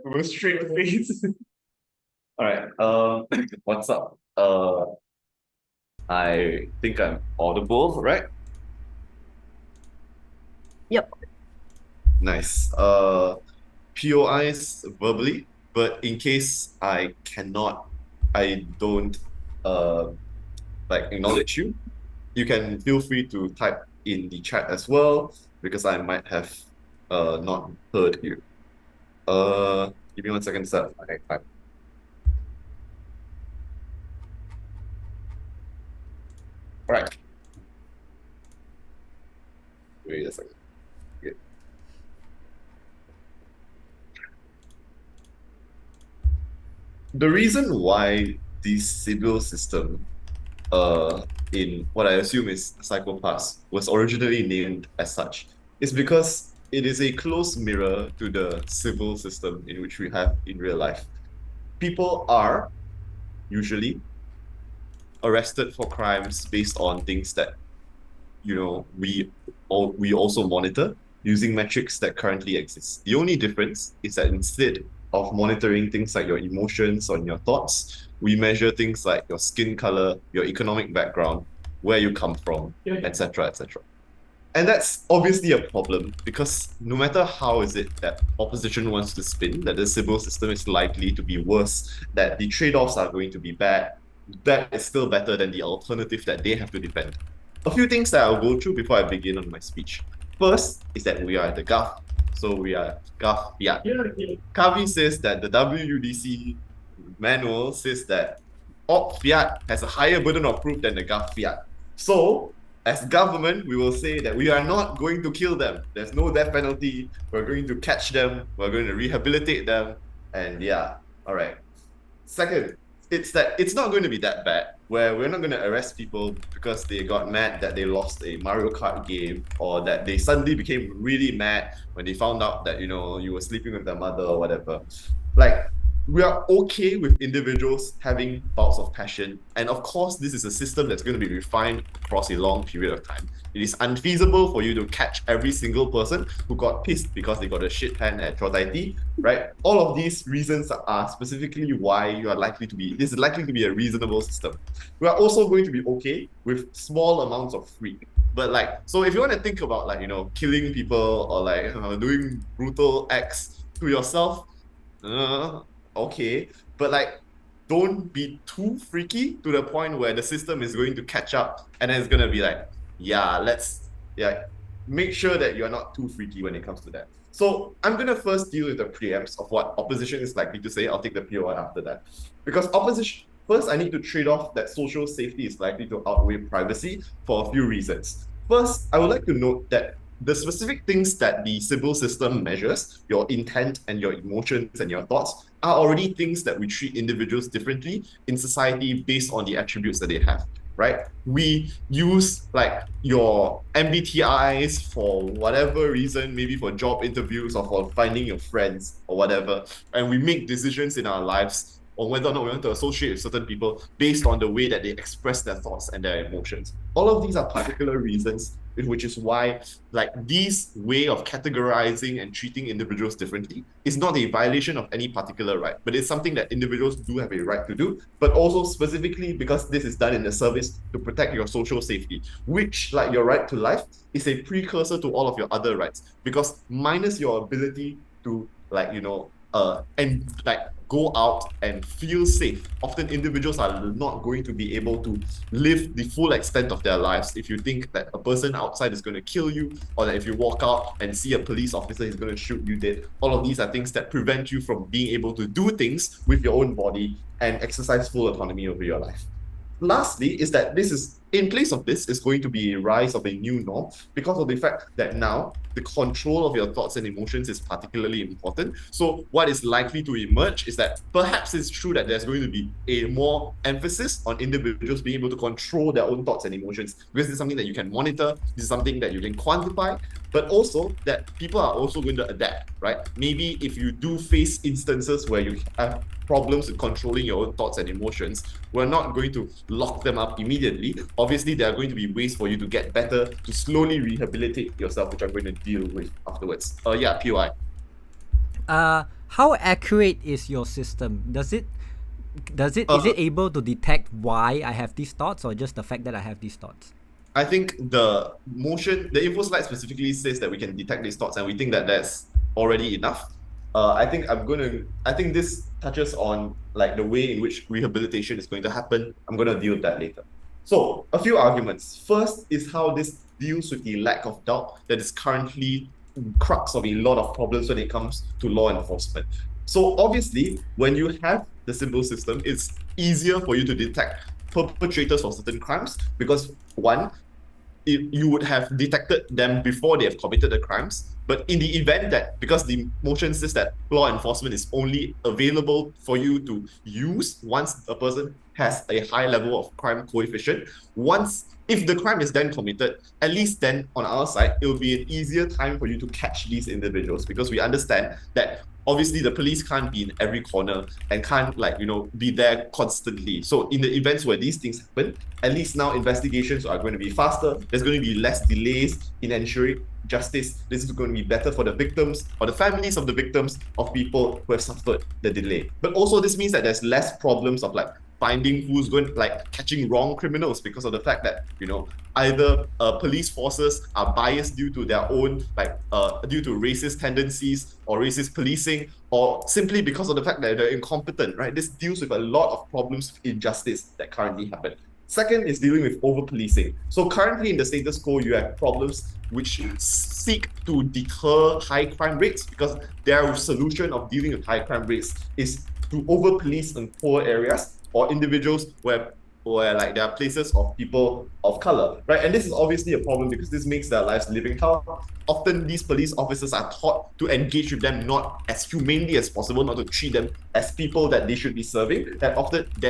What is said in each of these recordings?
With a straight face. All right. What's up? I think I'm audible, right? Yep. Nice. POIs verbally, but in case I don't uh acknowledge you, you can feel free to type in the chat as well because I might have not heard you. Give me 1 second, sir. Okay, fine. All right. Wait a second. Okay. The reason why the Sibyl system in what I assume is psychopaths was originally named as such is because it is a close mirror to the civil system in which we have in real life. People are usually arrested for crimes based on things that we also monitor using metrics that currently exist. The only difference is that instead of monitoring things like your emotions or your thoughts, we measure things like your skin color, your economic background, where you come from, etc., etc. And that's obviously a problem because no matter how is it that opposition wants to spin that the civil system is likely to be worse, that the trade-offs are going to be bad, that is still better than the alternative that they have to defend. A few things that I'll go through before I begin on my speech. First is that we are the GAF. So we are GAF fiat. Kavi says that the WUDC manual says that op fiat has a higher burden of proof than the GAF fiat. So as government, we will say that we are not going to kill them. There's no death penalty. We're going to catch them. We're going to rehabilitate them. And yeah, all right. Second, it's that it's not going to be that bad where we're not going to arrest people because they got mad that they lost a Mario Kart game or that they suddenly became really mad when they found out that you were sleeping with their mother or whatever. Like we are okay with individuals having bouts of passion. And of course, this is a system that's going to be refined across a long period of time. It is unfeasible for you to catch every single person who got pissed because they got a shit hand at Trotaiti, right? All of these reasons are specifically why this is likely to be a reasonable system. We are also going to be okay with small amounts of freak. But so if you want to think about killing people or doing brutal acts to yourself, uh, okay, but don't be too freaky to the point where the system is going to catch up and then it's gonna be like, yeah, make sure that you're not too freaky when it comes to that. So I'm gonna first deal with the preamps of what opposition is likely to say. I'll take the POI after that. Because opposition first I need to trade off that social safety is likely to outweigh privacy for a few reasons. First, I would like to note that the specific things that the Sibyl system measures, your intent and your emotions and your thoughts, are already things that we treat individuals differently in society based on the attributes that they have, right? We use your MBTIs for whatever reason, maybe for job interviews or for finding your friends or whatever, and we make decisions in our lives on whether or not we want to associate with certain people based on the way that they express their thoughts and their emotions. All of these are particular reasons, which is why this way of categorizing and treating individuals differently is not a violation of any particular right, but it's something that individuals do have a right to do, but also specifically because this is done in the service to protect your social safety, which, like your right to life, is a precursor to all of your other rights. Because minus your ability to and go out and feel safe, often individuals are not going to be able to live the full extent of their lives if you think that a person outside is going to kill you, or that if you walk out and see a police officer, he's going to shoot you dead. All of these are things that prevent you from being able to do things with your own body and exercise full autonomy over your life. Lastly, is that this is in place of this is going to be a rise of a new norm because of the fact that now the control of your thoughts and emotions is particularly important. So what is likely to emerge is that perhaps it's true that there's going to be a more emphasis on individuals being able to control their own thoughts and emotions, because this is something that you can monitor, this is something that you can quantify, but also that people are also going to adapt, right? Maybe if you do face instances where you have problems with controlling your own thoughts and emotions, we're not going to lock them up immediately. Obviously, there are going to be ways for you to get better, to slowly rehabilitate yourself, which I'm going to deal with afterwards. Yeah, POI. How accurate is your system? Is it Uh, able to detect why I have these thoughts, or just the fact that I have these thoughts? I think the info slide specifically says that we can detect these thoughts, and we think that that's already enough. I think this touches on like the way in which rehabilitation is going to happen. I'm going to deal with that later. So, a few arguments. First is how this deals with the lack of doubt that is currently crux of a lot of problems when it comes to law enforcement. So, obviously, when you have the Sibyl system, it's easier for you to detect perpetrators of certain crimes because one, you would have detected them before they have committed the crimes. But in the event that, because the motion says that law enforcement is only available for you to use once a person has a high level of crime coefficient, if the crime is then committed, at least then on our side, it will be an easier time for you to catch these individuals because we understand that obviously the police can't be in every corner and can't be there constantly. So in the events where these things happen, at least now investigations are going to be faster. There's going to be less delays in ensuring justice. This is going to be better for the victims or the families of the victims of people who have suffered the delay. But also this means that there's less problems of finding who's going catching wrong criminals because of the fact that either police forces are biased due to their own due to racist tendencies or racist policing or simply because of the fact that they're incompetent, right? This deals with a lot of problems of injustice that currently happen. Second is dealing with over policing. So currently in the status quo, you have problems which seek to deter high crime rates because their solution of dealing with high crime rates is to over police in poor areas or individuals where there are places of people of color, right? And this is obviously a problem because this makes their lives living hell. Often these police officers are taught to engage with them not as humanely as possible, not to treat them as people that they should be serving, that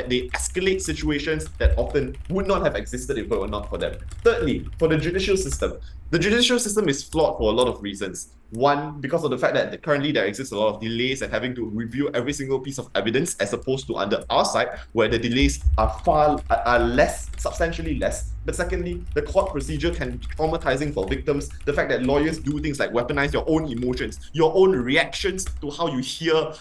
they escalate situations that often would not have existed if it were not for them. Thirdly, for the judicial system is flawed for a lot of reasons. One, because of the fact that currently there exists a lot of delays and having to review every single piece of evidence, as opposed to under our side, where the delays are less, substantially less. But secondly, the court procedure can be traumatizing for victims. The fact that lawyers do things like weaponize your own emotions, your own reactions to how you hear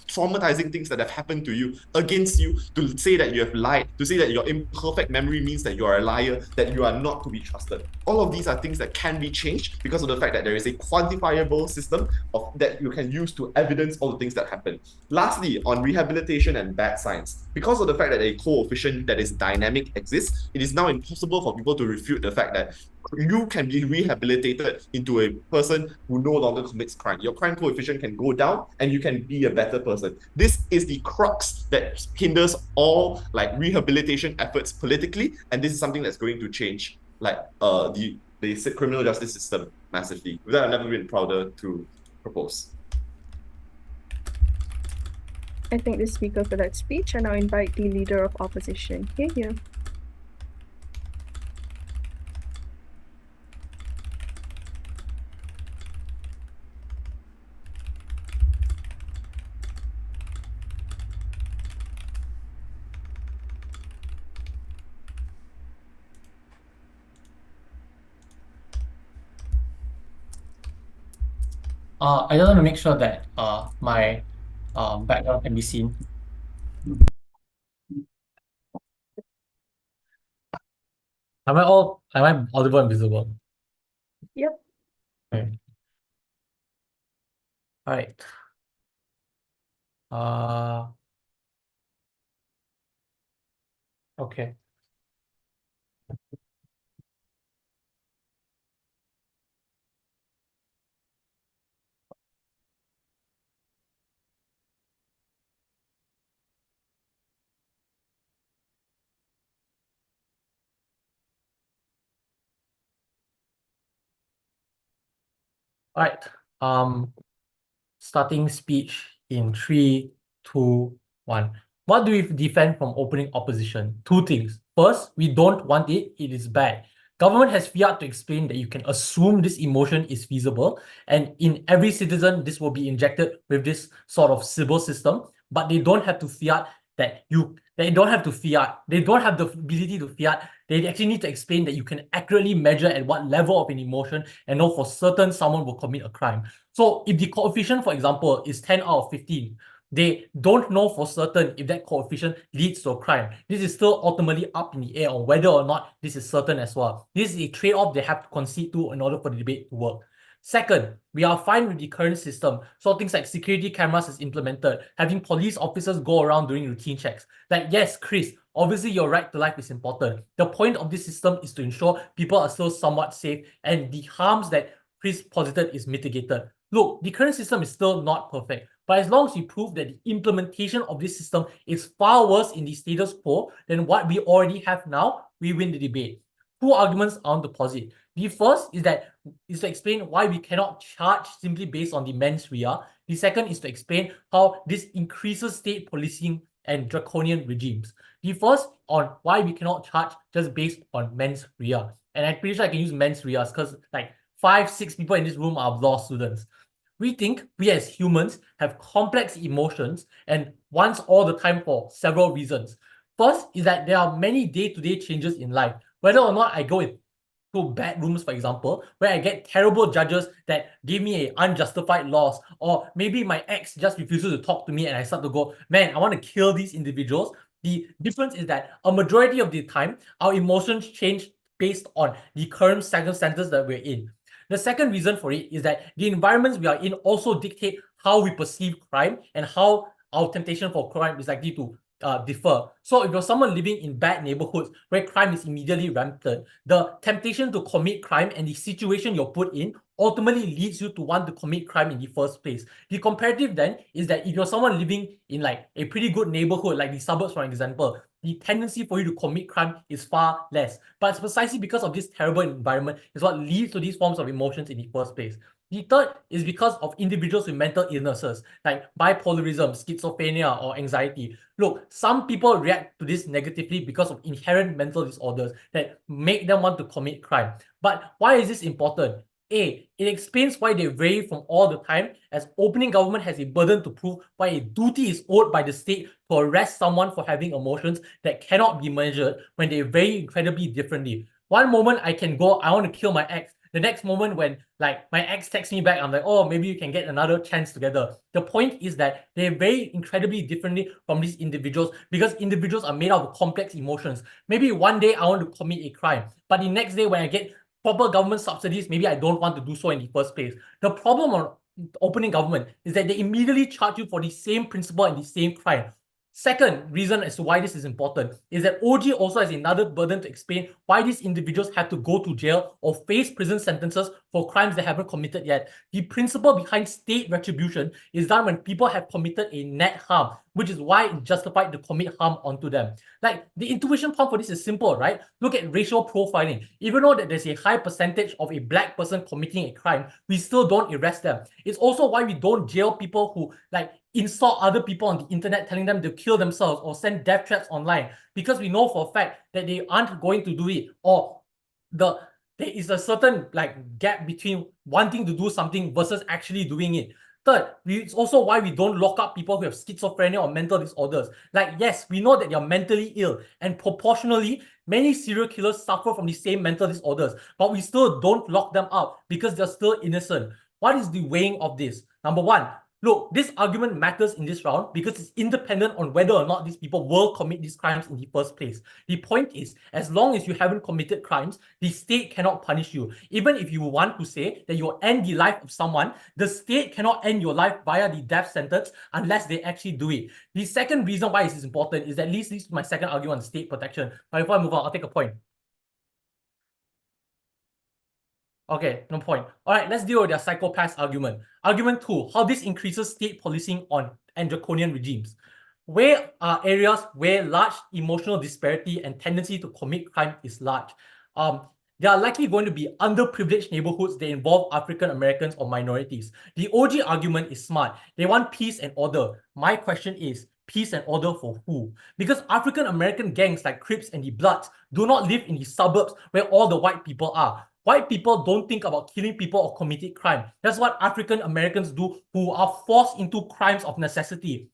traumatizing things that have happened to you against you, to say that you have lied, to say that your imperfect memory means that you are a liar, that you are not to be trusted. All of these are things that can be changed because of the fact that there is a quantifiable system that you can use to evidence all the things that happen. Lastly, on rehabilitation and bad science, because of the fact that a coefficient that is dynamic exists, it is now impossible for people to refute the fact that you can be rehabilitated into a person who no longer commits crime. Your crime coefficient can go down and you can be a better person. This is the crux that hinders all rehabilitation efforts politically, and this is something that's going to change the criminal justice system massively. With that, I've never been prouder to propose. I thank the speaker for that speech, and I'll invite the leader of opposition. Here. I just want to make sure that my background can be seen. Am I audible and visible? Yep. Okay. All right. Okay. All right. Starting speech in 3, 2, 1. What do we defend from opening opposition? Two things. First, we don't want it. It is bad. Government has fiat to explain that you can assume this emotion is feasible, and in every citizen, this will be injected with this sort of Sibyl system, but they don't have to fiat that they don't have to fiat. They don't have the ability to fiat. They actually need to explain that you can accurately measure at what level of an emotion and know for certain someone will commit a crime. So if the coefficient, for example, is 10 out of 15, they don't know for certain if that coefficient leads to a crime. This is still ultimately up in the air on whether or not this is certain as well. This is a trade-off they have to concede to in order for the debate to work. Second, we are fine with the current system. So things like security cameras is implemented, having police officers go around doing routine checks. Like, yes, Chris, obviously your right to life is important. The point of this system is to ensure people are still somewhat safe and the harms that Chris posited is mitigated. Look, the current system is still not perfect, but as long as we prove that the implementation of this system is far worse in the status quo than what we already have now, we win the debate. Two arguments I want to posit. The first is to explain why we cannot charge simply based on the mens rea. The second is to explain how this increases state policing and draconian regimes. The first on why we cannot charge just based on mens rea. And I'm pretty sure I can use mens rea because like 5-6 people in this room are law students. We think we as humans have complex emotions and wants all the time for several reasons. First is that there are many day-to-day changes in life. Whether or not I go to bad rooms, for example, where I get terrible judges that give me an unjustified loss, or maybe my ex just refuses to talk to me and I start to go, man, I want to kill these individuals. The difference is that a majority of the time, our emotions change based on the current circumstances that we're in. The second reason for it is that the environments we are in also dictate how we perceive crime and how our temptation for crime is likely to differ. So if you're someone living in bad neighborhoods where crime is immediately rampant, the temptation to commit crime and the situation you're put in ultimately leads you to want to commit crime in the first place. The comparative then is that if you're someone living in like a pretty good neighborhood, like the suburbs, for example, the tendency for you to commit crime is far less. But it's precisely because of this terrible environment is what leads to these forms of emotions in the first place. The third is because of individuals with mental illnesses like bipolarism, schizophrenia, or anxiety. Look, some people react to this negatively because of inherent mental disorders that make them want to commit crime. But why is this important? A, it explains why they vary from all the time, as opening government has a burden to prove why a duty is owed by the state to arrest someone for having emotions that cannot be measured when they vary incredibly differently. One moment I can go, I want to kill my ex. The next moment when like my ex texts me back, I'm like, oh, maybe you can get another chance together. The point is that they vary incredibly differently from these individuals because individuals are made out of complex emotions. Maybe one day I want to commit a crime, but the next day when I get proper government subsidies, maybe I don't want to do so in the first place. The problem on opening government is that they immediately charge you for the same principle and the same crime. Second reason as to why this is important is that OG also has another burden to explain why these individuals have to go to jail or face prison sentences for crimes they haven't committed yet. The principle behind state retribution is done when people have committed a net harm, which is why it's justified to commit harm onto them. Like, the intuition point for this is simple, right? Look at racial profiling. Even though that there's a high percentage of a black person committing a crime, we still don't arrest them. It's also why we don't jail people who like insult other people on the internet, telling them to kill themselves or send death threats online, because we know for a fact that they aren't going to do it, or there is a certain like gap between wanting to do something versus actually doing it. Third, it's also why we don't lock up people who have schizophrenia or mental disorders. Like, yes, we know that they're mentally ill, and proportionally, many serial killers suffer from the same mental disorders, but we still don't lock them up because they're still innocent. What is the weighing of this? Number one, look, this argument matters in this round because it's independent on whether or not these people will commit these crimes in the first place. The point is, as long as you haven't committed crimes, the state cannot punish you. Even if you want to say that you'll end the life of someone, the state cannot end your life via the death sentence unless they actually do it. The second reason why this is important is that leads to my second argument on state protection. But before I move on, I'll take a point. Okay, no point. All right, let's deal with their psychopath argument. Argument 2, how this increases state policing on draconian regimes. Where are areas where large emotional disparity and tendency to commit crime is large? There are likely going to be underprivileged neighborhoods that involve African Americans or minorities. The OG argument is smart. They want peace and order. My question is, peace and order for who? Because African American gangs like Crips and the Bloods do not live in the suburbs where all the white people are. White people don't think about killing people or committing crime. That's what African Americans do, who are forced into crimes of necessity.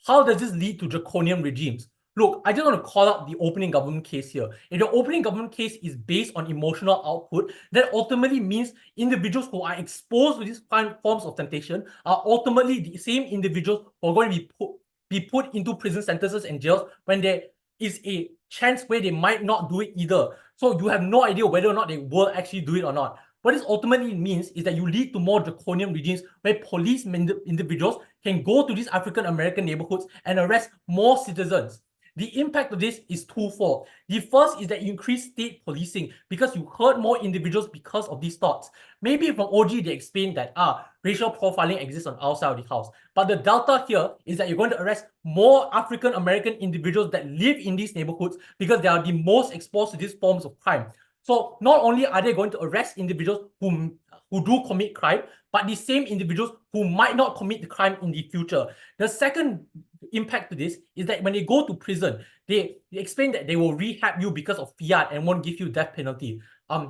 how does this lead to draconian regimes? Look, I just want to call out the opening government case here. If the opening government case is based on emotional output, that ultimately means individuals who are exposed to these forms of temptation are ultimately the same individuals who are going to be put into prison sentences and jails when there is a chance where they might not do it either. So you have no idea whether or not they will actually do it or not. What this ultimately means is that you lead to more draconian regimes where police individuals can go to these African American neighborhoods and arrest more citizens. The impact of this is twofold. The first is that you increase state policing because you hurt more individuals because of these thoughts. Maybe from OG they explained that racial profiling exists on our side of the house. But the delta here is that you're going to arrest more African American individuals that live in these neighborhoods because they are the most exposed to these forms of crime. So not only are they going to arrest individuals who do commit crime, but the same individuals who might not commit the crime in the future. The second impact to this is that when they go to prison, they explain that they will rehab you because of fiat and won't give you death penalty.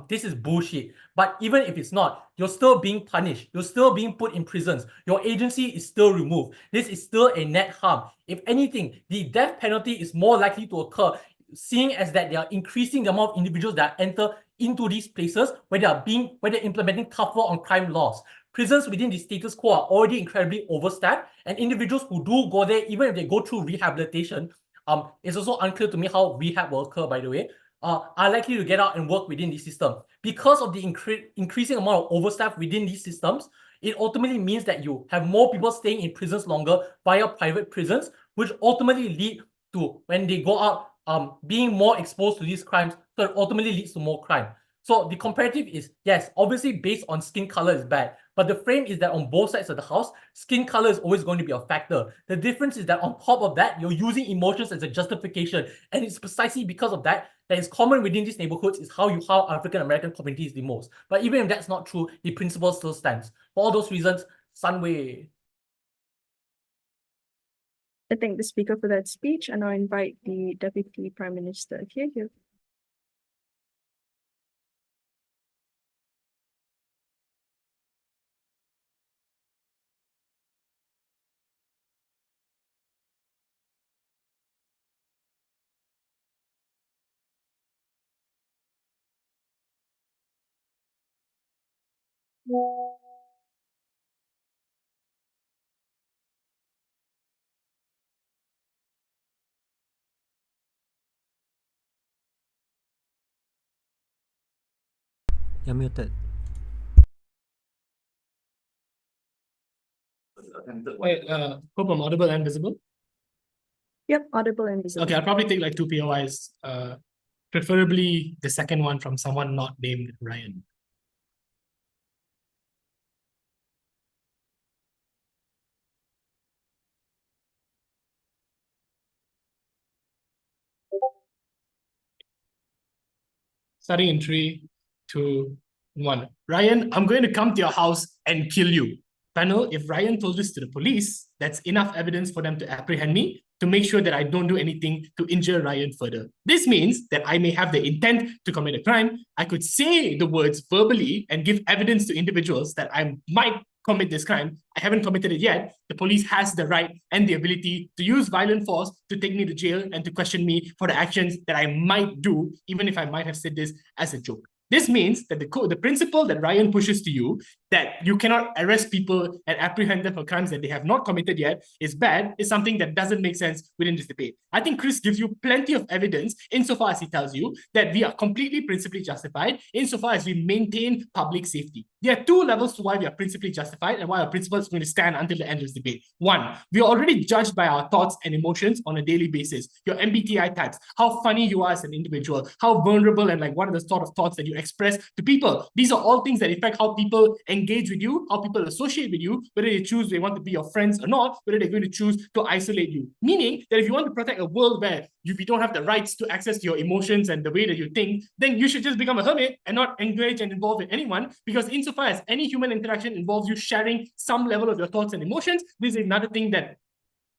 This is bullshit. But even if it's not, you're still being punished. You're still being put in prisons. Your agency is still removed. This is still a net harm. If anything, the death penalty is more likely to occur, seeing as that they are increasing the amount of individuals that enter into these places where they're implementing tougher on crime laws. Prisons within the status quo are already incredibly overstaffed, and individuals who do go there, even if they go through rehabilitation, it's also unclear to me how rehab will occur, by the way, are likely to get out and work within the system. Because of the increasing amount of overstaff within these systems, it ultimately means that you have more people staying in prisons longer via private prisons, which ultimately lead to, when they go out, being more exposed to these crimes, so it ultimately leads to more crime. So the comparative is, yes, obviously based on skin color is bad, but the frame is that on both sides of the house, skin color is always going to be a factor. The difference is that on top of that, you're using emotions as a justification, and it's precisely because of that that is common within these neighborhoods is how African American community is the most. But even if that's not true, the principle still stands. For all those reasons, Sunway. I thank the speaker for that speech, and I invite the Deputy Prime Minister here. You're muted. Wait, hope I'm audible and visible. Yep, audible and visible. Okay, I'll probably take like 2 POIs, preferably the second one from someone not named Ryan. Starting in 3, 2, 1. Ryan, I'm going to come to your house and kill you. Panel, if Ryan told this to the police, that's enough evidence for them to apprehend me to make sure that I don't do anything to injure Ryan further. This means that I may have the intent to commit a crime. I could say the words verbally and give evidence to individuals that I might commit this crime. I haven't committed it yet. The police has the right and the ability to use violent force to take me to jail and to question me for the actions that I might do, even if I might have said this as a joke. This means that the principle that Ryan pushes to you, that you cannot arrest people and apprehend them for crimes that they have not committed yet, is bad, is something that doesn't make sense within this debate. I think Chris gives you plenty of evidence insofar as he tells you that we are completely principally justified insofar as we maintain public safety. There are 2 levels to why we are principally justified and why our principle is going to stand until the end of this debate. 1, we are already judged by our thoughts and emotions on a daily basis. Your MBTI types, how funny you are as an individual, how vulnerable and like what are the sort of thoughts that you express to people. These are all things that affect how people engage with you, how people associate with you, whether they choose they want to be your friends or not, whether they're going to choose to isolate you. Meaning that if you want to protect a world where we don't have the rights to access your emotions and the way that you think, then you should just become a hermit and not engage and involve with anyone, because insofar as any human interaction involves you sharing some level of your thoughts and emotions, this is another thing that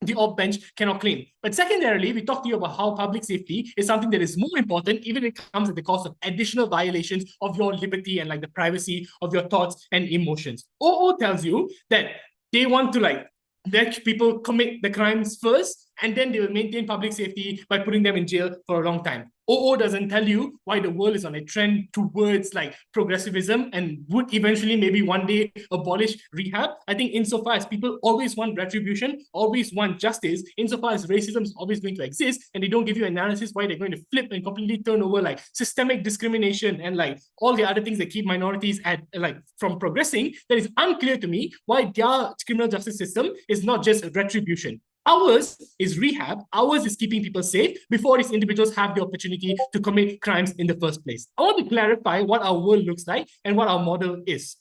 the op bench cannot claim. But secondarily, we talked to you about how public safety is something that is more important, even if it comes at the cost of additional violations of your liberty and like the privacy of your thoughts and emotions. OO tells you that they want to like let people commit the crimes first, and then they will maintain public safety by putting them in jail for a long time. OO doesn't tell you why the world is on a trend towards like progressivism and would eventually maybe one day abolish rehab. I think insofar as people always want retribution, always want justice, insofar as racism is always going to exist, and they don't give you analysis why they're going to flip and completely turn over like systemic discrimination and like all the other things that keep minorities at like from progressing, that is unclear to me why their criminal justice system is not just retribution. Ours is rehab. Ours is keeping people safe before these individuals have the opportunity to commit crimes in the first place. I want to clarify what our world looks like and what our model is.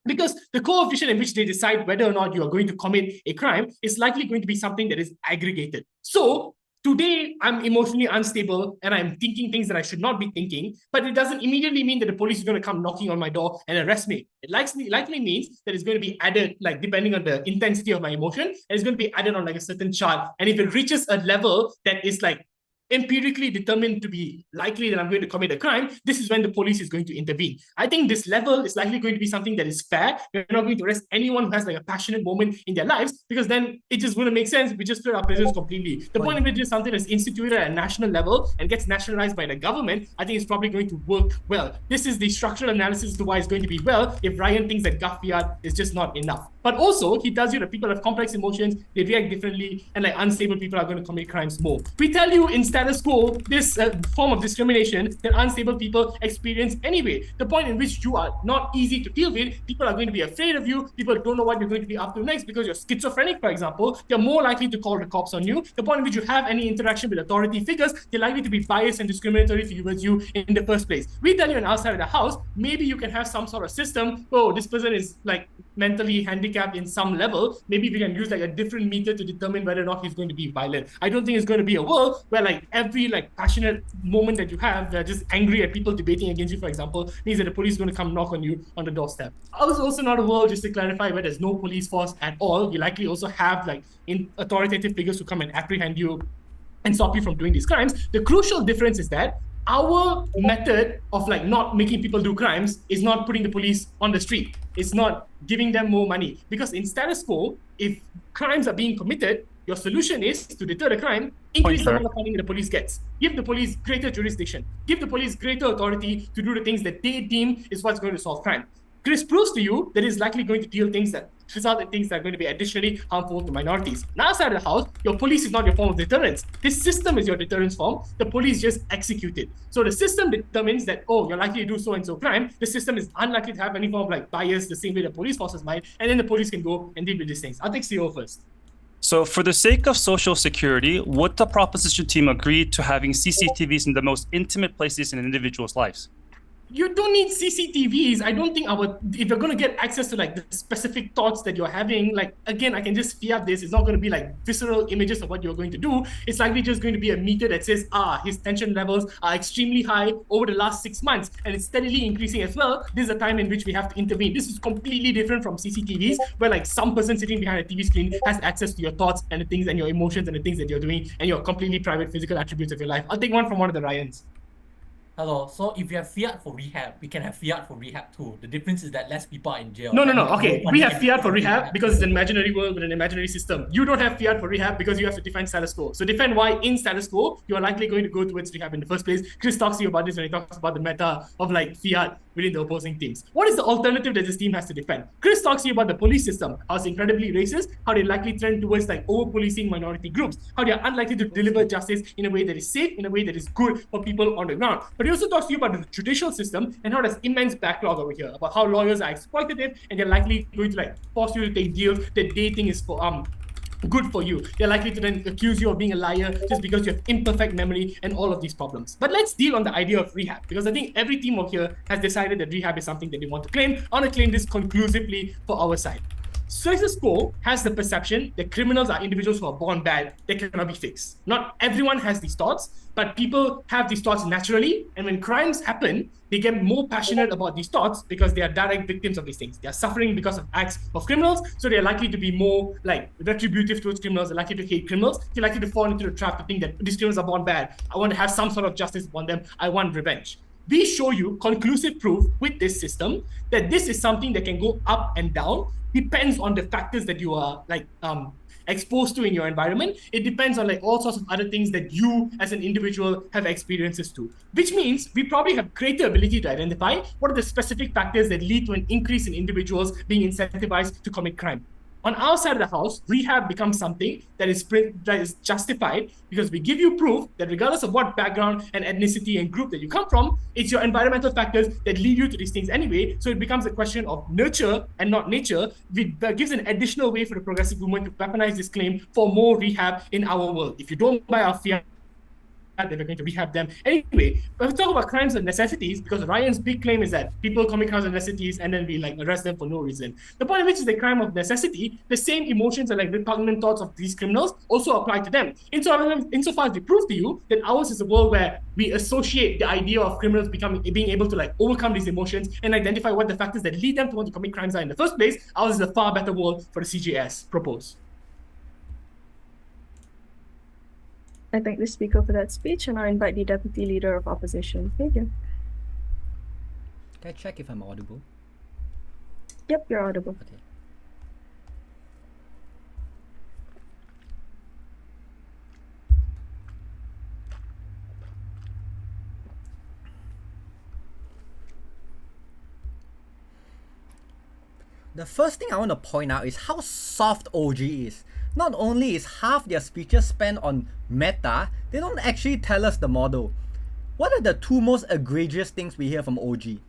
Because the coefficient in which they decide whether or not you are going to commit a crime is likely going to be something that is aggregated. So today, I'm emotionally unstable and I'm thinking things that I should not be thinking, but it doesn't immediately mean that the police is going to come knocking on my door and arrest me. It likely means that it's going to be added, like depending on the intensity of my emotion, and it's going to be added on like a certain chart. And if it reaches a level that is like empirically determined to be likely that I'm going to commit a crime, this is when the police is going to intervene. I think this level is likely going to be something that is fair. We're not going to arrest anyone who has like a passionate moment in their lives, because then it just wouldn't make sense. We just clear our prisons completely. The point of it is something that's instituted at a national level and gets nationalized by the government. I think it's probably going to work well. This is the structural analysis to why it's going to be well if Ryan thinks that fiat is just not enough. But also, he tells you that people have complex emotions, they react differently, and like unstable people are going to commit crimes more. We tell you in status quo this form of discrimination that unstable people experience anyway. The point in which you are not easy to deal with, people are going to be afraid of you, people don't know what you're going to be up to next because you're schizophrenic, for example, they're more likely to call the cops on you. The point in which you have any interaction with authority figures, they're likely to be biased and discriminatory towards you in the first place. We tell you on outside of the house, maybe you can have some sort of system, oh, this person is like mentally handicapped in some level, maybe we can use like a different meter to determine whether or not he's going to be violent. I don't think it's going to be a world where like every like passionate moment that you have, they're just angry at people debating against you, for example, means that the police is going to come knock on you on the doorstep. Ours also not a world, just to clarify, where there's no police force at all. You likely also have like authoritative figures who come and apprehend you and stop you from doing these crimes. The crucial difference is that our method of like not making people do crimes is not putting the police on the street. It's not giving them more money. Because in status quo, if crimes are being committed, your solution is to deter the crime, increase the amount of funding the police gets. Give the police greater jurisdiction. Give the police greater authority to do the things that they deem is what's going to solve crime. This proves to you that it's likely going to deal things that result in things that are going to be additionally harmful to minorities. Now, outside of the house, your police is not your form of deterrence. This system is your deterrence form. The police just execute it. So the system determines that, oh, you're likely to do so and so crime. The system is unlikely to have any form of like bias the same way the police forces might, and then the police can go and deal with these things. I'll take CEO first. So for the sake of social security, would the proposition team agree to having CCTVs in the most intimate places in an individual's lives? You don't need CCTVs. I don't think if you're going to get access to like the specific thoughts that you're having, like, again, I can just fiat this. It's not going to be like visceral images of what you're going to do. It's likely just going to be a meter that says, his tension levels are extremely high over the last 6 months, and it's steadily increasing as well. This is a time in which we have to intervene. This is completely different from CCTVs, where like some person sitting behind a TV screen has access to your thoughts and the things and your emotions and the things that you're doing and your completely private physical attributes of your life. I'll take one from one of the Ryans. Hello. So if you have fiat for rehab, we can have fiat for rehab too. The difference is that less people are in jail. No. Okay, we have fiat for rehab because it's an imaginary world with an imaginary system. You don't have fiat for rehab because you have to defend status quo. So defend why in status quo, you are likely going to go towards rehab in the first place. Chris talks to you about this when he talks about the meta of like fiat within the opposing teams. What is the alternative that this team has to defend? Chris talks to you about the police system, how it's incredibly racist, how they likely trend towards like over-policing minority groups, how they are unlikely to deliver justice in a way that is safe, in a way that is good for people on the ground. But he also talks to you about the judicial system and how there's immense backlog over here, about how lawyers are exploitative and they're likely going to like force you to take deals that they think is for good for you. They're likely to then accuse you of being a liar just because you have imperfect memory and all of these problems. But let's deal on the idea of rehab, because I think every team over here has decided that rehab is something that they want to claim. I want to claim this conclusively for our side. Status quo has the perception that criminals are individuals who are born bad, that cannot be fixed. Not everyone has these thoughts, but people have these thoughts naturally, and when crimes happen, they get more passionate about these thoughts because they are direct victims of these things. They are suffering because of acts of criminals, so they're likely to be more like retributive towards criminals, they're likely to hate criminals, they're likely to fall into the trap to think that these criminals are born bad. I want to have some sort of justice upon them, I want revenge. we show you conclusive proof with this system that this is something that can go up and down, depends on the factors that you are exposed to in your environment. It depends on all sorts of other things that you as an individual have experiences to, which means we probably have greater ability to identify what are the specific factors that lead to an increase in individuals being incentivized to commit crime. On our side of the house, rehab becomes something that is justified because we give you proof that regardless of what background and ethnicity and group that you come from, it's your environmental factors that lead you to these things anyway. So it becomes a question of nurture and not nature, which gives an additional way for the progressive movement to weaponize this claim for more rehab in our world. If you don't buy our fiat, that we're going to rehab them. Anyway, when we talk about crimes of necessities, because Ryan's big claim is that people commit crimes of necessities and then we arrest them for no reason. The point of which is the crime of necessity, the same emotions and repugnant thoughts of these criminals also apply to them. Insofar as we prove to you that ours is a world where we associate the idea of criminals being able to overcome these emotions and identify what the factors that lead them to want to commit crimes are in the first place, ours is a far better world for the CJS propose. I thank the speaker for that speech, and I invite the Deputy Leader of Opposition. Thank you. Can I check if I'm audible? Yep, you're audible. Okay. The first thing I want to point out is how soft OG is. Not only is half their speeches spent on meta, they don't actually tell us the model. What are the two most egregious things we hear from OG?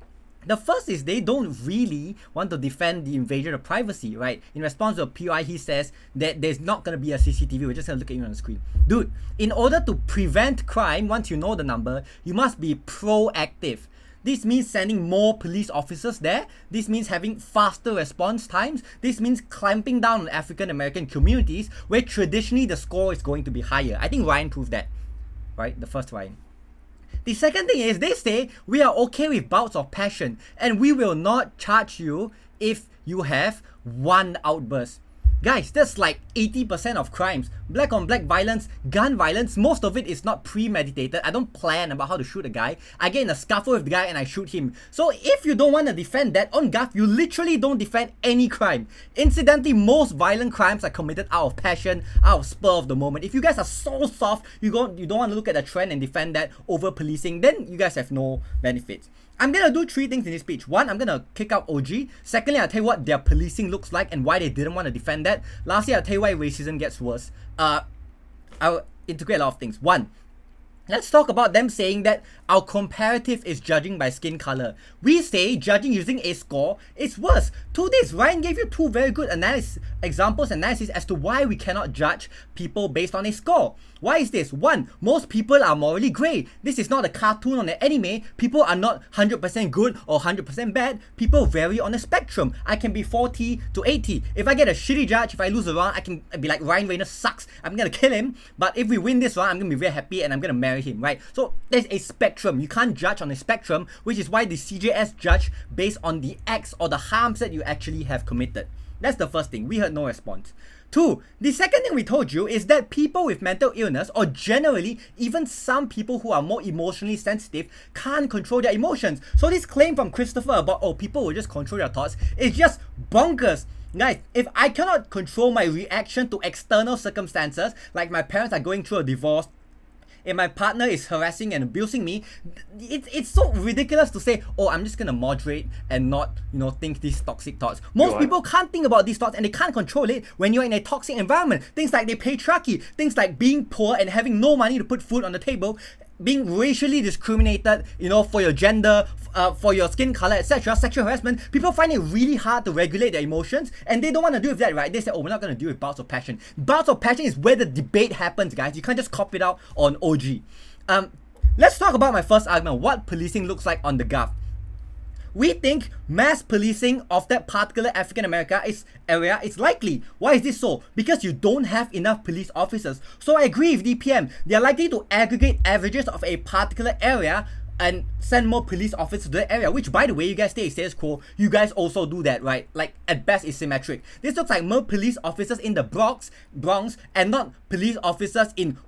The first is they don't really want to defend the invasion of privacy, right? In response to a PI, he says that there's not going to be a CCTV, we're just going to look at you on the screen. Dude, in order to prevent crime, once you know the number, you must be proactive. This means sending more police officers there. This means having faster response times. This means clamping down on African American communities where traditionally the score is going to be higher. I think Ryan proved that, right? The first Ryan. The second thing is they say we are okay with bouts of passion and we will not charge you if you have one outburst. Guys, that's 80% of crimes. Black on black violence, gun violence, most of it is not premeditated. I don't plan about how to shoot a guy. I get in a scuffle with the guy and I shoot him. So if you don't want to defend that on Guff, you literally don't defend any crime. Incidentally, most violent crimes are committed out of passion, out of spur of the moment. If you guys are so soft, you don't want to look at the trend and defend that over policing, then you guys have no benefits. I'm going to do three things in this speech. One, I'm going to kick out OG. Secondly, I'll tell you what their policing looks like and why they didn't want to defend that. Lastly, I'll tell you why racism gets worse. I'll integrate a lot of things. One, let's talk about them saying that our comparative is judging by skin color. We say judging using a score is worse. To this, Ryan gave you two very good examples as to why we cannot judge people based on a score. Why is this? One, most people are morally grey. This is not a cartoon or an anime. People are not 100% good or 100% bad. People vary on a spectrum. I can be 40 to 80. If I get a shitty judge, if I lose a round, I can be like, Rayner sucks. I'm gonna kill him. But if we win this round, I'm gonna be very happy and I'm gonna marry him, right? So there's a spectrum. You can't judge on a spectrum, which is why the CJS judge based on the acts or the harms that you actually have committed. That's the first thing. We heard no response. Two, the second thing we told you is that people with mental illness, or generally even some people who are more emotionally sensitive, can't control their emotions. So this claim from Christopher about, people will just control their thoughts is just bonkers. Guys, if I cannot control my reaction to external circumstances, like my parents are going through a divorce, if my partner is harassing and abusing me, it's so ridiculous to say, I'm just gonna moderate and not, think these toxic thoughts. Most people can't think about these thoughts and they can't control it when you're in a toxic environment. Things like the patriarchy, things like being poor and having no money to put food on the table, being racially discriminated, for your gender, for your skin color, etc., sexual harassment. People find it really hard to regulate their emotions and they don't want to deal with that, right? They say, we're not going to deal with bouts of passion. Bouts of passion is where the debate happens, guys. You can't just copy it out on OG. Let's talk about my first argument, what policing looks like on the Gulf. We think mass policing of that particular African America area is likely. Why is this so? Because you don't have enough police officers. So I agree with DPM. They are likely to aggregate averages of a particular area and send more police officers to the area, which, by the way, you guys stay status quo. You guys also do that, right? At best, it's symmetric. This looks like more police officers in the Bronx, and not police officers in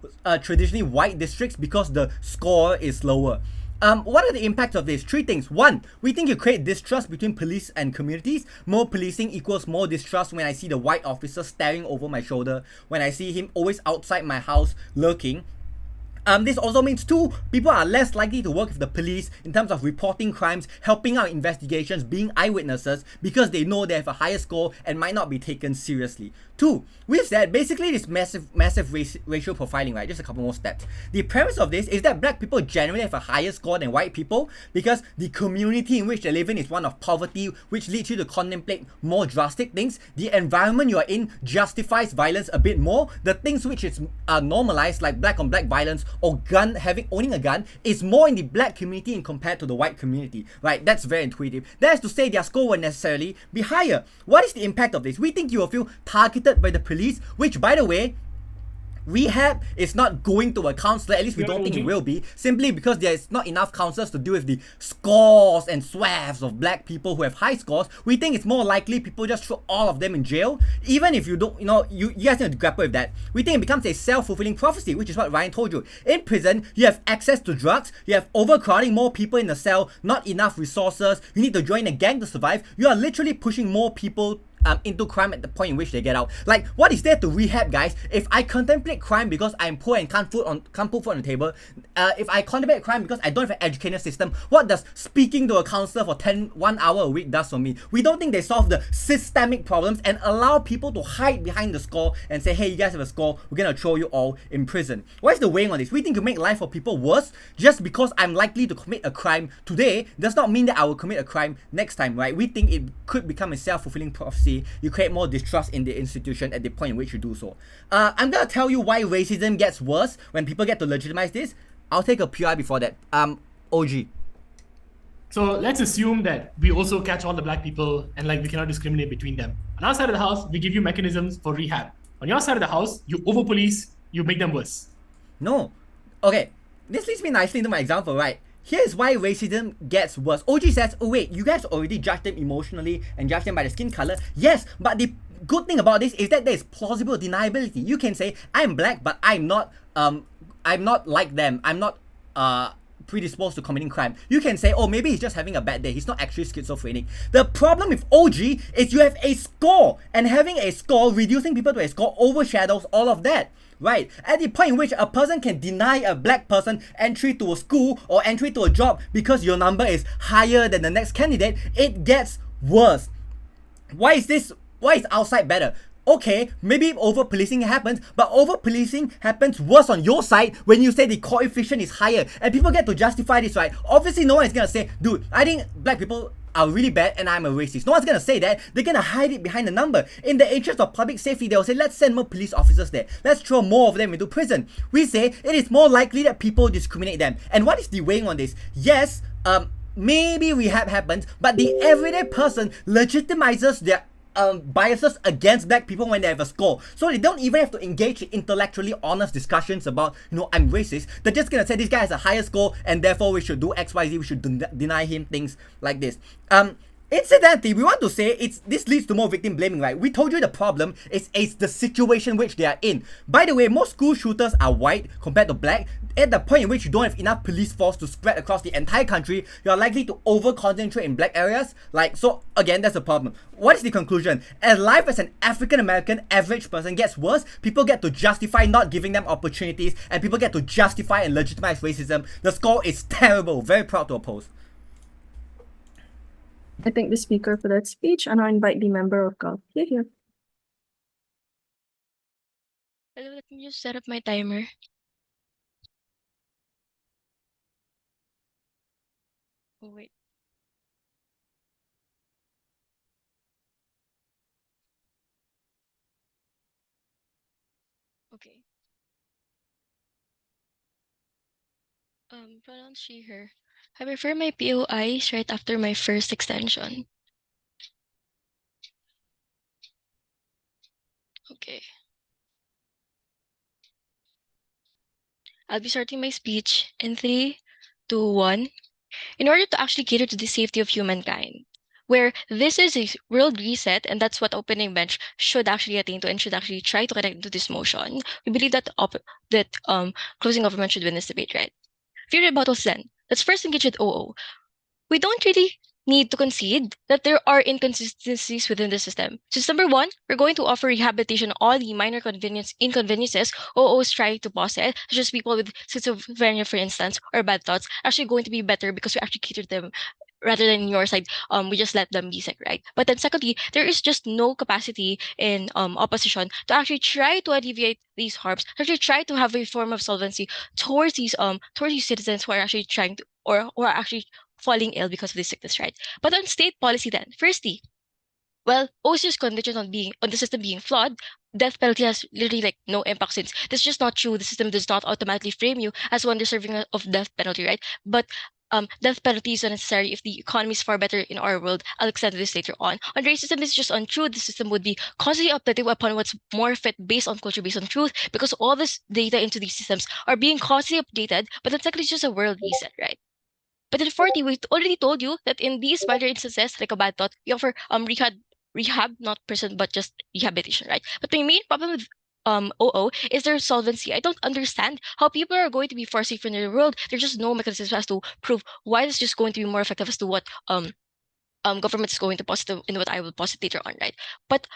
traditionally white districts because the score is lower. What are the impacts of this? Three things. One, we think you create distrust between police and communities. More policing equals more distrust when I see the white officer staring over my shoulder, when I see him always outside my house lurking. This also means two, people are less likely to work with the police in terms of reporting crimes, helping out investigations, being eyewitnesses, because they know they have a higher score and might not be taken seriously. Two, with that, basically this massive racial profiling, right? Just a couple more steps. The premise of this is that black people generally have a higher score than white people because the community in which they live in is one of poverty, which leads you to contemplate more drastic things. The environment you are in justifies violence a bit more. The things which is normalized, like black on black violence or owning a gun, is more in the black community in compared to the white community, right? That's very intuitive. That is to say their score will necessarily be higher. What is the impact of this? We think you will feel targeted by the police, which, by the way, rehab is not going to a counselor, at least we don't think it will be, simply because there's not enough counselors to deal with the scores and swaths of black people who have high scores. We think it's more likely people just throw all of them in jail, even if you don't, you guys need to grapple with that. We think it becomes a self-fulfilling prophecy, which is what Ryan told you. In prison, you have access to drugs, you have overcrowding, more people in the cell, not enough resources, you need to join a gang to survive. You are literally pushing more people into crime at the point in which they get out. Like, what is there to rehab, guys? If I contemplate crime because I'm poor and can't put food on the table, if I contemplate crime because I don't have an educational system, what does speaking to a counselor for 1 hour a week does for me? We don't think they solve the systemic problems and allow people to hide behind the score and say, hey, you guys have a score, we're gonna throw you all in prison. What is the weighing on this? We think you make life for people worse. Just because I'm likely to commit a crime today does not mean that I will commit a crime next time, right? We think it could become a self-fulfilling prophecy. You create more distrust in the institution at the point in which you do so. I'm gonna tell you why racism gets worse when people get to legitimize this. I'll take a PI before that. OG. So let's assume that we also catch all the black people and like we cannot discriminate between them. On our side of the house, we give you mechanisms for rehab. On your side of the house, you over police, you make them worse. No. Okay. This leads me nicely into my example, right? Here's why racism gets worse. OG says, oh wait, you guys already judge them emotionally and judge them by the skin color. Yes, but the good thing about this is that there is plausible deniability. You can say, I'm black, but I'm not like them. I'm not predisposed to committing crime. You can say, oh, maybe he's just having a bad day. He's not actually schizophrenic. The problem with OG is you have a score, and having a score, reducing people to a score overshadows all of that. Right, at the point in which a person can deny a black person entry to a school or entry to a job because your number is higher than the next candidate, it gets worse. Why is outside better? Okay, maybe over-policing happens, but over-policing happens worse on your side when you say the coefficient is higher. And people get to justify this, right? Obviously, no one is gonna say, dude, I think black people are really bad and I'm a racist. No one's gonna say that. They're gonna hide it behind the number. In the interest of public safety, they'll say, let's send more police officers there. Let's throw more of them into prison. We say it is more likely that people discriminate them. And what is the weighing on this? Yes, maybe rehab happens, but the everyday person legitimizes their biases against black people when they have a score. So they don't even have to engage in intellectually honest discussions about, I'm racist. They're just gonna say this guy has a higher score and therefore we should do XYZ, we should deny him, things like this. Incidentally, we want to say this leads to more victim blaming, right? We told you the problem is the situation which they are in. By the way, most school shooters are white compared to black. At the point in which you don't have enough police force to spread across the entire country, you are likely to over-concentrate in black areas. So again, that's a problem. What is the conclusion? As life as an African-American average person gets worse, people get to justify not giving them opportunities, and people get to justify and legitimize racism. The score is terrible. Very proud to oppose. I thank the speaker for that speech, and I invite the member of Kavi here. Hello, let me just set up my timer. Oh, wait. Okay. Pronouns she, her. I prefer my POIs right after my first extension. Okay. I'll be starting my speech in 3, 2, 1. In order to actually cater to the safety of humankind, where this is a world reset, and that's what opening bench should actually attain to and should actually try to connect to this motion, we believe that closing government should win this debate, right? Few rebuttals then. let's first engage with OO. We don't really need to concede that there are inconsistencies within the system. So number one, we're going to offer rehabilitation all the minor inconveniences OOs try to posit, such as people with schizophrenia, for instance, or bad thoughts, actually going to be better because we actually cater them rather than your side, we just let them be sick, right? But then secondly, there is just no capacity in opposition to actually try to alleviate these harms, to actually try to have a form of solvency towards these citizens who are actually trying to or who are actually falling ill because of this sickness, right? But on state policy then, firstly, well, OC's conditions on the system being flawed, death penalty has literally like no impact since this is just not true. The system does not automatically frame you as one deserving of death penalty, right? But death penalty is unnecessary if the economy is far better in our world. I'll extend this later on. On racism, this is just untrue. The system would be constantly updated upon what's more fit based on culture, based on truth, because all this data into these systems are being constantly updated, but that's actually just a world reset, right? But in 40, we already told you that in these minor instances, like a bad thought, we offer rehab, not prison, but just rehabilitation, right? But my main problem with OO is their solvency. I don't understand how people are going to be far safer in the world. There's just no mechanism as to prove why it's just going to be more effective as to what government is going to posit in what I will posit later on, right? But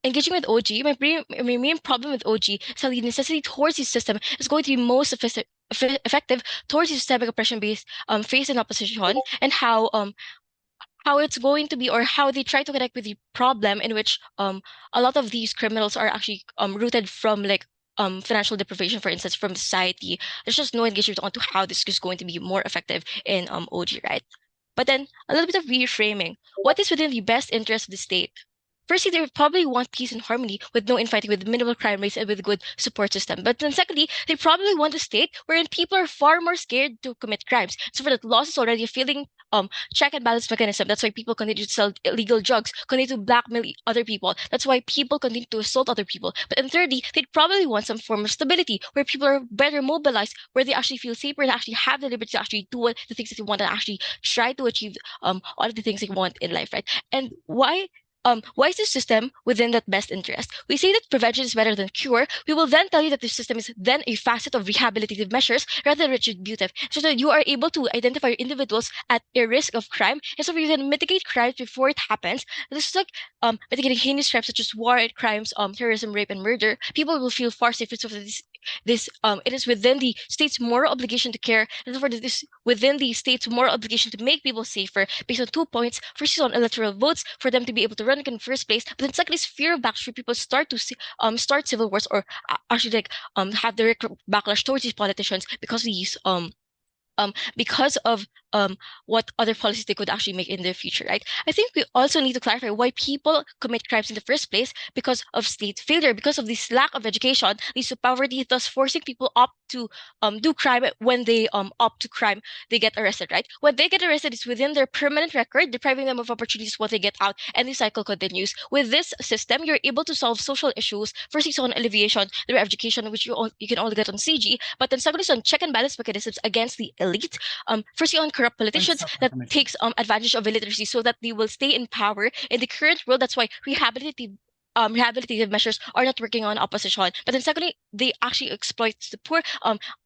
engaging with OG, my main problem with OG is how the necessity towards the system is going to be most effective towards the systemic oppression based faced in opposition, and how it's going to be, or how they try to connect with the problem in which a lot of these criminals are actually rooted from like financial deprivation, for instance, from society. There's just no engagement onto how this is going to be more effective in OG, right? But then a little bit of reframing. What is within the best interest of the state? Firstly, they probably want peace and harmony with no infighting, with minimal crime rates, and with good support system. But then secondly, they probably want a state wherein people are far more scared to commit crimes. So for that, laws is already a failing check and balance mechanism. That's why people continue to sell illegal drugs, continue to blackmail other people. That's why people continue to assault other people. But then thirdly, they'd probably want some form of stability where people are better mobilized, where they actually feel safer and actually have the liberty to actually do what the things that they want and actually try to achieve all of the things they want in life, right? And why is the system within that best interest? We say that prevention is better than cure. We will then tell you that the system is then a facet of rehabilitative measures rather than retributive, so that you are able to identify individuals at a risk of crime, and so you can mitigate crimes before it happens. This is like mitigating heinous crimes such as war crimes, terrorism, rape, and murder. People will feel far safer. So this it is within the state's moral obligation to care, and therefore it is within the state's moral obligation to make people safer based on 2 points. First is on electoral votes for them to be able to run in the first place, but then second is fear of backlash for people start to start civil wars, or actually like have direct backlash towards these politicians because of these because of what other policies they could actually make in the future, right? I think we also need to clarify why people commit crimes in the first place: because of state failure, because of this lack of education, leads to poverty, thus forcing people opt to do crime. When they opt to crime, they get arrested, right? When they get arrested, it's within their permanent record, depriving them of opportunities once they get out, and the cycle continues. With this system, you're able to solve social issues. First, it's on alleviation through education, which you can only get on CG, but then second is on check and balance mechanisms against the elite. Firstly, on corrupt politicians that takes advantage of illiteracy so that they will stay in power in the current world. That's why rehabilitative measures are not working on opposition. But then secondly, they actually exploit the poor.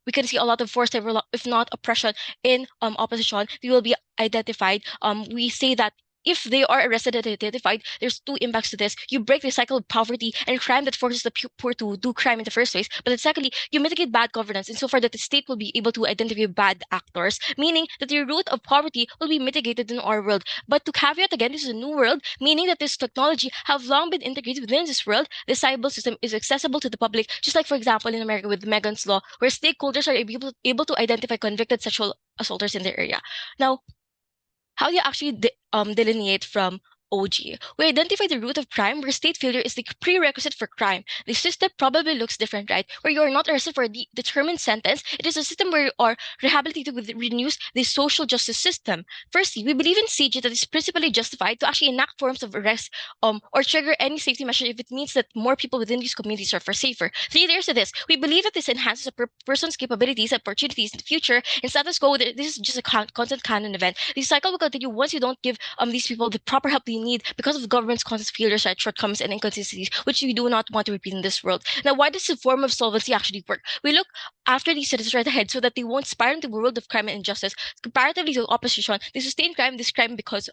We can see a lot of forced labor, if not oppression, in opposition. They will be identified. We say that if they are arrested and identified, there's two impacts to this. You break the cycle of poverty and crime that forces the poor to do crime in the first place. But then secondly, you mitigate bad governance insofar that the state will be able to identify bad actors, meaning that the root of poverty will be mitigated in our world. But to caveat again, this is a new world, meaning that this technology have long been integrated within this world. The Sibyl System is accessible to the public, just like, for example, in America with Megan's Law, where stakeholders are able to identify convicted sexual assaulters in their area. Now, how do you actually delineate from OG? We identify the root of crime, where state failure is the prerequisite for crime. The system probably looks different, right? Where you are not arrested for a determined sentence. It is a system where you are rehabilitated with renews the social justice system. Firstly, we believe in CG that is principally justified to actually enact forms of arrest or trigger any safety measure if it means that more people within these communities are for safer. 3 layers to this. We believe that this enhances a person's capabilities and opportunities in the future. In status quo, this is just a constant canon event. The cycle will continue once you don't give these people the proper help they we need because of the government's constant failures, right, shortcomings, and inconsistencies, which we do not want to repeat in this world. Now, why does this form of solvency actually work? We look after these citizens right ahead so that they won't spiral into a world of crime and injustice. Comparatively to opposition, they sustain crime, because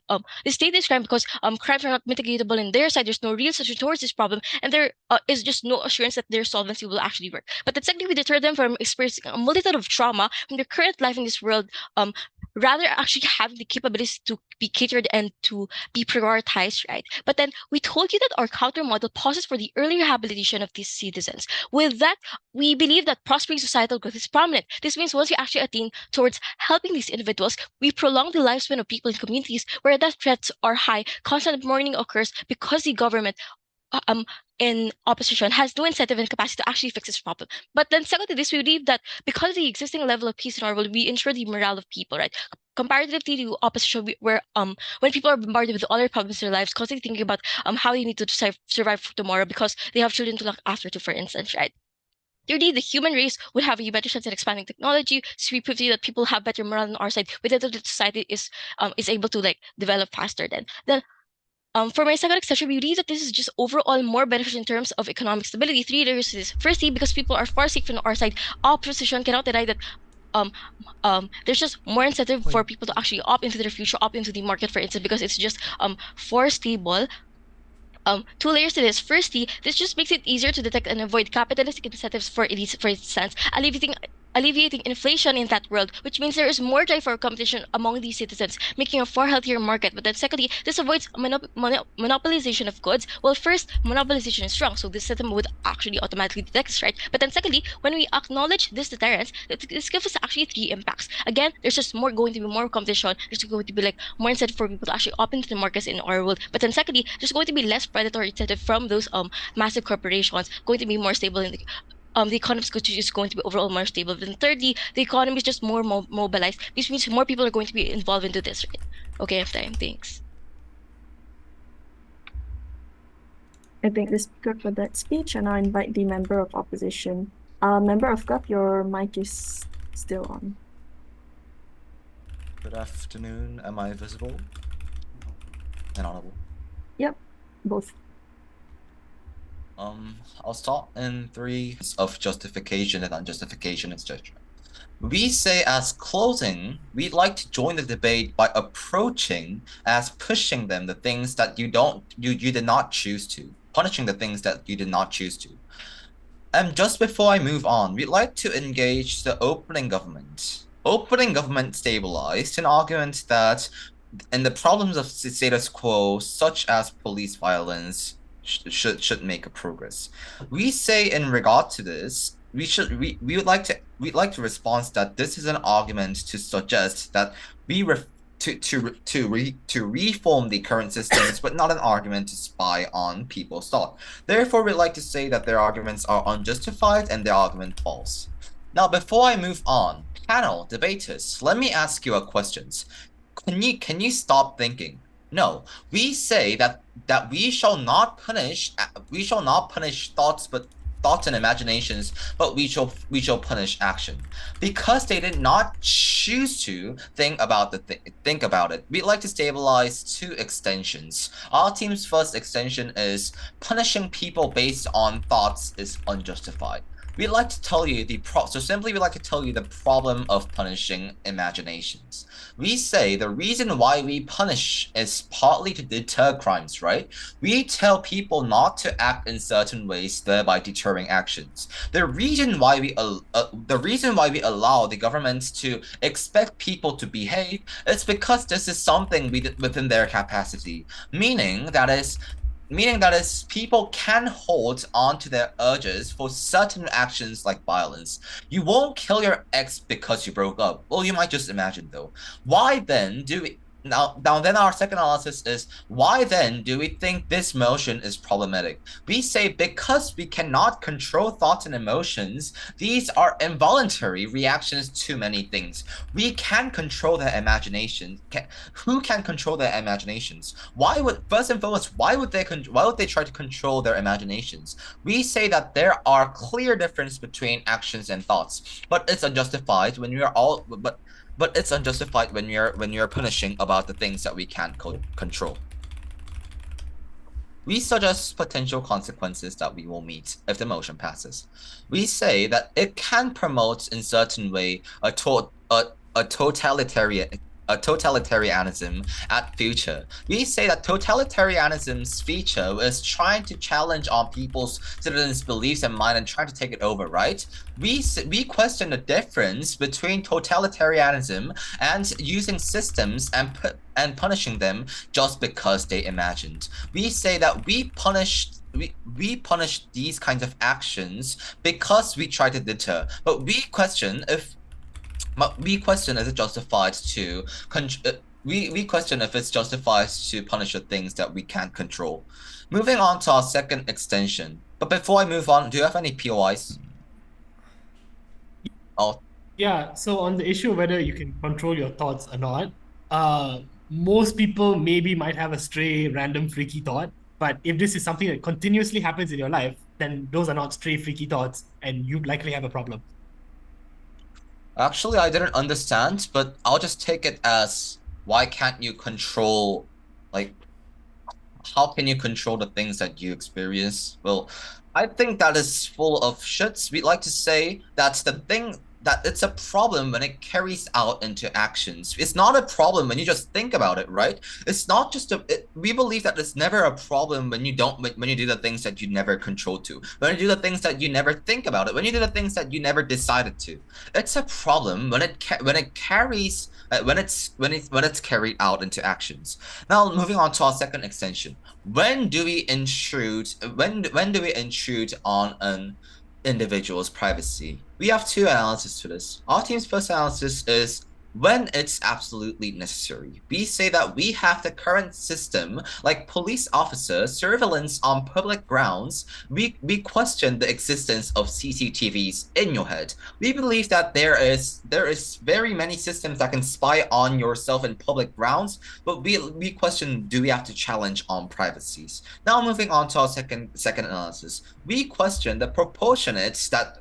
crimes are not mitigatable in their side. There's no real solution towards this problem, and there is just no assurance that their solvency will actually work. But then secondly, we deter them from experiencing a multitude of trauma from their current life in this world, rather actually having the capabilities to be catered and to be prioritized, right? But then we told you that our counter model pauses for the early rehabilitation of these citizens. With that, we believe that prospering societal growth is prominent. This means once we actually attain towards helping these individuals, we prolong the lifespan of people in communities where death threats are high, constant mourning occurs because the government in opposition has no incentive and capacity to actually fix this problem. But then second to this, we believe that because of the existing level of peace in our world, we ensure the morale of people, right? Comparatively to opposition, where when people are bombarded with other problems in their lives, constantly thinking about how they need to survive for tomorrow because they have children to look after, for instance, right? Thirdly, the human race would have a better chance at expanding technology. So we prove to you that people have better morale on our side, with that the society is able to develop faster. Then for my second extension, we believe that this is just overall more beneficial in terms of economic stability. Three layers to this. Firstly, because people are far safer on our side, opposition cannot deny that there's just more incentive for people to actually opt into their future, opt into the market, for instance, because it's just for stable. Two layers to this. Firstly, this just makes it easier to detect and avoid capitalistic incentives for elites, for instance, alleviating inflation in that world, which means there is more drive for competition among these citizens, making a far healthier market. But then secondly, this avoids monopolization of goods. Well, first, monopolization is strong, so this system would actually automatically detect this, right? But then secondly, when we acknowledge this deterrence, this gives us actually three impacts. Again, there's just going to be more competition. There's going to be more incentive for people to actually opt into the markets in our world. But then secondly, there's going to be less predatory incentive from those massive corporations, going to be more stable in the economy is going to be overall more stable. Then thirdly, the economy is just more mobilized, which means more people are going to be involved into this, right? Okay, I have time. Thanks. I thank the speaker for that speech, and I invite the member of opposition. Member of GUP, your mic is still on. Good afternoon. Am I visible and audible? Yep, both. I'll start in three of justification and unjustification, etc. We say as closing, we'd like to join the debate by approaching as pushing them the things that you did not choose to, punishing the things that you did not choose to. And just before I move on, we'd like to engage the opening government. Opening government stabilized an argument that in the problems of status quo, such as police violence, should make a progress. We say in regard to this, we'd like to respond that this is an argument to suggest that to reform the current systems, but not an argument to spy on people's thought. Therefore, we'd like to say that their arguments are unjustified and their argument false. Now, before I move on, panel debaters, let me ask you a question. Can you stop thinking? No, we say that we shall not punish thoughts and imaginations, but we shall punish action, because they did not choose to think about it. We'd like to stabilize two extensions. Our team's first extension is punishing people based on thoughts is unjustified. We'd like to tell you the problem of punishing imaginations. We say the reason why we punish is partly to deter crimes, right? We tell people not to act in certain ways, thereby deterring actions. The reason why we allow the government to expect people to behave is because this is something within their capacity, meaning that is people can hold on to their urges for certain actions like violence. You won't kill your ex because you broke up. Well, you might just imagine though. Why then do we now then our second analysis is, why then do we think this motion is problematic? We say because we cannot control thoughts and emotions, these are involuntary reactions to many things. We can control their imagination. Who can control their imaginations? First and foremost, why would they try to control their imaginations? We say that there are clear differences between actions and thoughts, but it's unjustified when you're punishing about the things that we can't control. We suggest potential consequences that we will meet if the motion passes. We say that it can promote in certain way a totalitarianism at future. We say that totalitarianism's feature is trying to challenge on people's citizens' beliefs and mind and trying to take it over, right? We question the difference between totalitarianism and using systems and punishing them just because they imagined. We say that we punish these kinds of actions because we try to deter, but we question if it justified to we question if it's justified to punish the things that we can't control. Moving on to our second extension. But before I move on, do you have any POIs? Oh, Yeah, so on the issue of whether you can control your thoughts or not, most people maybe might have a stray, random, freaky thought. But if this is something that continuously happens in your life, then those are not stray, freaky thoughts, and you likely have a problem. actually, I didn't understand, but I'll just take it as why can't you control, like, how can you control the things that you experience? Well, I think that is full of shits. We'd like to say that's the thing, that it's a problem when it carries out into actions. It's not a problem when you just think about it, right? It's not just we believe that it's never a problem when you do the things that you never control to, when you do the things that you never think about it, when you do the things that you never decided to. It's a problem when it's carried out into actions. Now, moving on to our second extension. When do we intrude on an individual's privacy? We have two analyses to this. Our team's first analysis is when it's absolutely necessary. We say that we have the current system, like police officer surveillance on public grounds. We question the existence of CCTVs in your head. We believe that there is very many systems that can spy on yourself in public grounds, but we question, do we have to challenge on privacies? Now, moving on to our second analysis, we question the proportionate that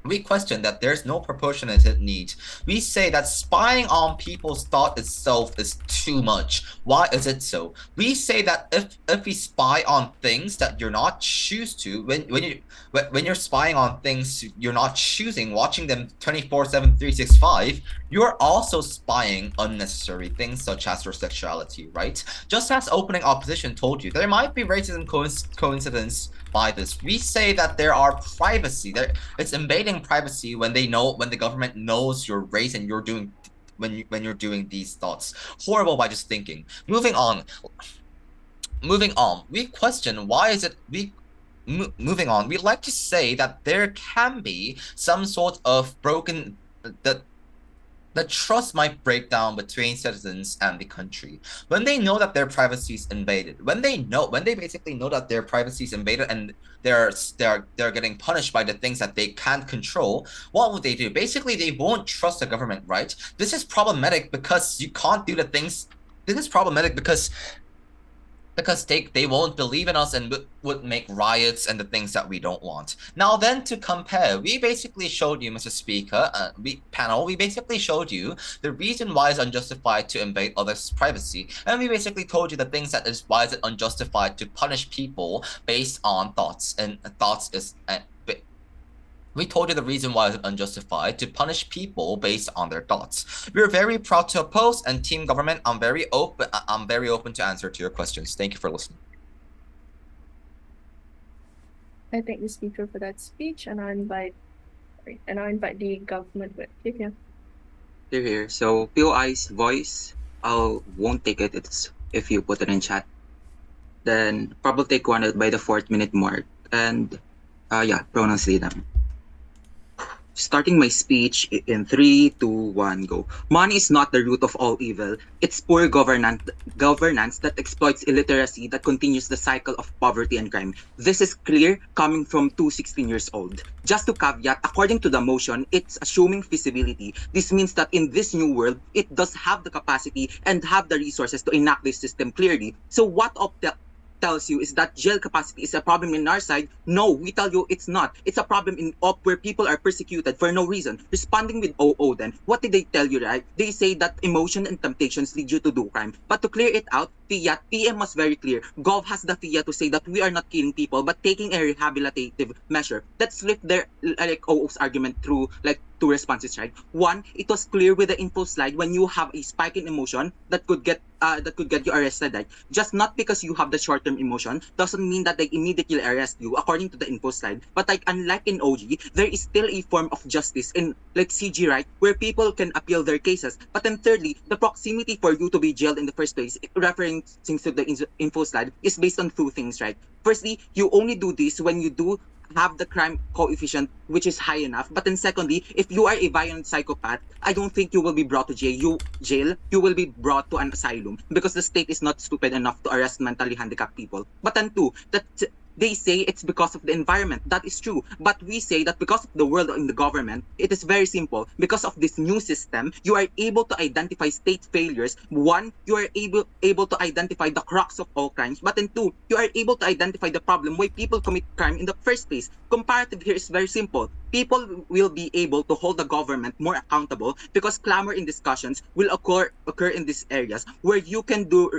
we question that there's no proportionate need. We say that spying on people's thought itself is too much. Why is it so? We say that if we spy on things that you're not choose to, when you're spying on things you're not choosing, watching them 24/7, 365, you're also spying unnecessary things such as your sexuality, right? Just as opening opposition told you, there might be racism coincidence by this. We say that there are privacy. It's invading privacy when the government knows your race and you're doing when you're doing these thoughts. Horrible by just thinking. Moving on. We question why is it moving on. We'd like to say that there can be some sort of broken the trust might break down between citizens and the country when they know that their privacy is invaded. When they basically know that their privacy is invaded and they're getting punished by the things that they can't control, what will they do? Basically, they won't trust the government, right? This is problematic because you can't do the things. This is problematic because they won't believe in us and would make riots and the things that we don't want. Now then, to compare, we basically showed you, Mr. Speaker, we basically showed you the reason why it's unjustified to invade others' privacy, and we basically told you the things that is why is it unjustified to punish people based on thoughts, and thoughts is we told you the reason why it's unjustified to punish people based on their thoughts. We're very proud to oppose, and team government, I'm very open to answer to your questions. Thank you for listening. I thank the speaker for that speech, and I invite the government with. Here. Here. So POI's voice, I won't take it. It's if you put it in chat. Then probably take one by the 4th minute mark. And pronouns them. Starting my speech in 3, 2, 1, go. Money is not the root of all evil. It's poor governance that exploits illiteracy, that continues the cycle of poverty and crime. This is clear coming from 2 16 years old. Just to caveat, according to the motion, it's assuming feasibility. This means that in this new world, it does have the capacity and have the resources to enact this system clearly. So what of the tells you is that jail capacity is a problem in our side. No, we tell you it's not. It's a problem in op where people are persecuted for no reason. Responding with OO then, what did they tell you, right? They say that emotion and temptations lead you to do crime. But to clear it out, FIA, PM was very clear. Gov has the FIA to say that we are not killing people but taking a rehabilitative measure. Let's flip their OO's argument through two responses, right? One, it was clear with the info slide when you have a spike in emotion that could get you arrested, right? Just not because you have the short-term emotion doesn't mean that they immediately arrest you, according to the info slide. But unlike in OG, there is still a form of justice in CG, right, where people can appeal their cases. But then thirdly, the proximity for you to be jailed in the first place, referring to the info slide, is based on two things, right? Firstly, you only do this when you do have the crime coefficient which is high enough. But then secondly, if you are a violent psychopath, I don't think you will be brought to jail. You will be brought to an asylum because the state is not stupid enough to arrest mentally handicapped people. But then two, that they say it's because of the environment. That is true. But we say that because of the world in the government, it is very simple. Because of this new system, you are able to identify state failures. One, you are able to identify the crux of all crimes. But then two, you are able to identify the problem why people commit crime in the first place. Comparative here is very simple. People will be able to hold the government more accountable because clamor in discussions will occur in these areas where you can do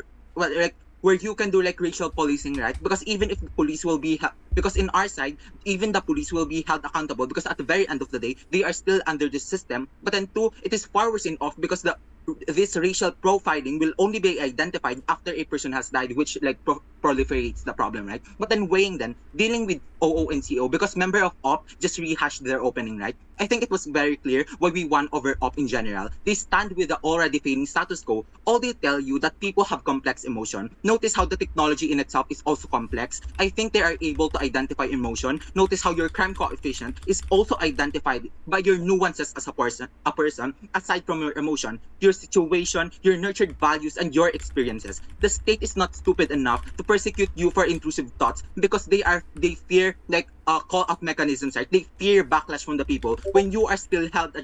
racial policing, right? Because even if the police will be because in our side, even the police will be held accountable because at the very end of the day, they are still under the system. But then two, it is far worse off because this racial profiling will only be identified after a person has died, which proliferates the problem, right? But then dealing with OO and CO, because member of OP just rehashed their opening, right? I think it was very clear why we won over OP in general. They stand with the already failing status quo. All they tell you that people have complex emotion. Notice how the technology in itself is also complex. I think they are able to identify emotion. Notice how your crime coefficient is also identified by your nuances as a person aside from your emotion, your situation, your nurtured values, and your experiences. The state is not stupid enough to persecute you for intrusive thoughts because they fear call out mechanisms, right? They fear backlash from the people when you are still held